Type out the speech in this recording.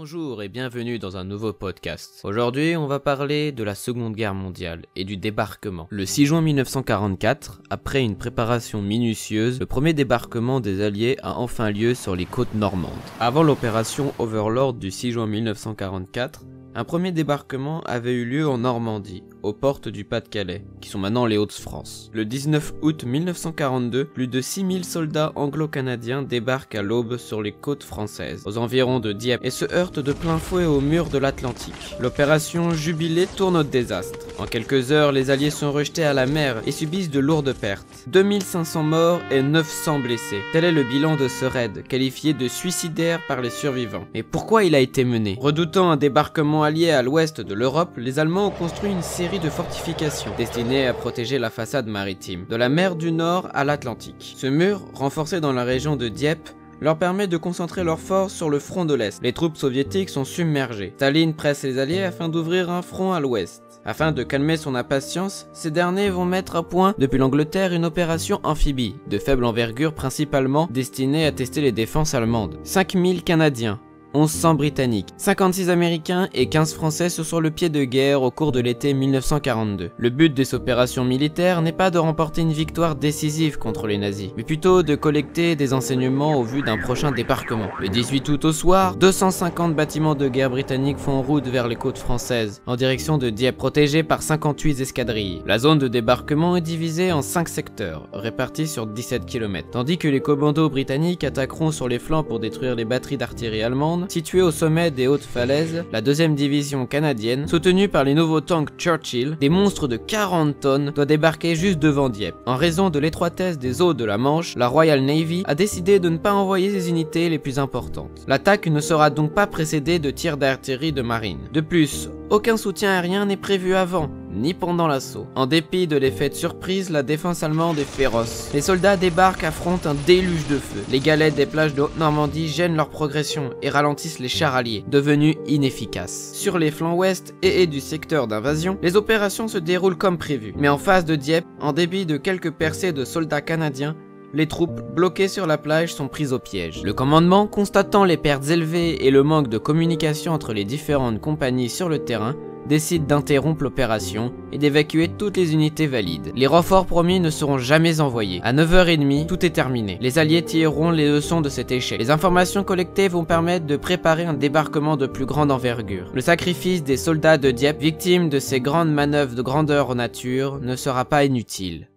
Bonjour et bienvenue dans un nouveau podcast. Aujourd'hui, on va parler de la Seconde Guerre mondiale et du débarquement. Le 6 juin 1944, après une préparation minutieuse, le premier débarquement des Alliés a enfin lieu sur les côtes normandes. Avant l'opération Overlord du 6 juin 1944, un premier débarquement avait eu lieu en Normandie, aux portes du Pas-de-Calais, qui sont maintenant les Hauts-de-France. Le 19 août 1942, plus de 6000 soldats anglo-canadiens débarquent à l'aube sur les côtes françaises, aux environs de Dieppe, et se heurtent de plein fouet au mur de l'Atlantique. L'opération Jubilé tourne au désastre. En quelques heures, les Alliés sont rejetés à la mer et subissent de lourdes pertes. 2500 morts et 900 blessés. Tel est le bilan de ce raid, qualifié de suicidaire par les survivants. Et pourquoi il a été mené? Redoutant un débarquement allié à l'ouest de l'Europe, les Allemands ont construit une série de fortifications destinées à protéger la façade maritime, de la mer du Nord à l'Atlantique. Ce mur, renforcé dans la région de Dieppe, leur permet de concentrer leurs forces sur le front de l'Est. Les troupes soviétiques sont submergées. Staline presse les Alliés afin d'ouvrir un front à l'ouest. Afin de calmer son impatience, ces derniers vont mettre à point depuis l'Angleterre une opération amphibie, de faible envergure principalement destinée à tester les défenses allemandes. 5000 Canadiens, 1100 Britanniques, 56 Américains et 15 Français sont sur le pied de guerre au cours de l'été 1942. Le but de ces opérations militaires n'est pas de remporter une victoire décisive contre les nazis, mais plutôt de collecter des enseignements au vu d'un prochain débarquement. Le 18 août au soir, 250 bâtiments de guerre britanniques font route vers les côtes françaises, en direction de Dieppe, protégés par 58 escadrilles. La zone de débarquement est divisée en 5 secteurs, répartis sur 17 km, tandis que les commandos britanniques attaqueront sur les flancs pour détruire les batteries d'artillerie allemandes. Située au sommet des hautes falaises, la 2e division canadienne, soutenue par les nouveaux tanks Churchill, des monstres de 40 tonnes, doit débarquer juste devant Dieppe. En raison de l'étroitesse des eaux de la Manche, la Royal Navy a décidé de ne pas envoyer ses unités les plus importantes. L'attaque ne sera donc pas précédée de tirs d'artillerie de marine. De plus, aucun soutien aérien n'est prévu avant, ni pendant l'assaut. En dépit de l'effet de surprise, la défense allemande est féroce. Les soldats débarquent, affrontent un déluge de feu. Les galettes des plages de Haute-Normandie gênent leur progression et ralentissent les chars alliés, devenus inefficaces. Sur les flancs ouest et du secteur d'invasion, les opérations se déroulent comme prévu. Mais en face de Dieppe, en dépit de quelques percées de soldats canadiens, les troupes bloquées sur la plage sont prises au piège. Le commandement, constatant les pertes élevées et le manque de communication entre les différentes compagnies sur le terrain, décide d'interrompre l'opération et d'évacuer toutes les unités valides. Les renforts promis ne seront jamais envoyés. À 9h30, tout est terminé. Les Alliés tireront les leçons de cet échec. Les informations collectées vont permettre de préparer un débarquement de plus grande envergure. Le sacrifice des soldats de Dieppe, victimes de ces grandes manœuvres de grandeur nature, ne sera pas inutile.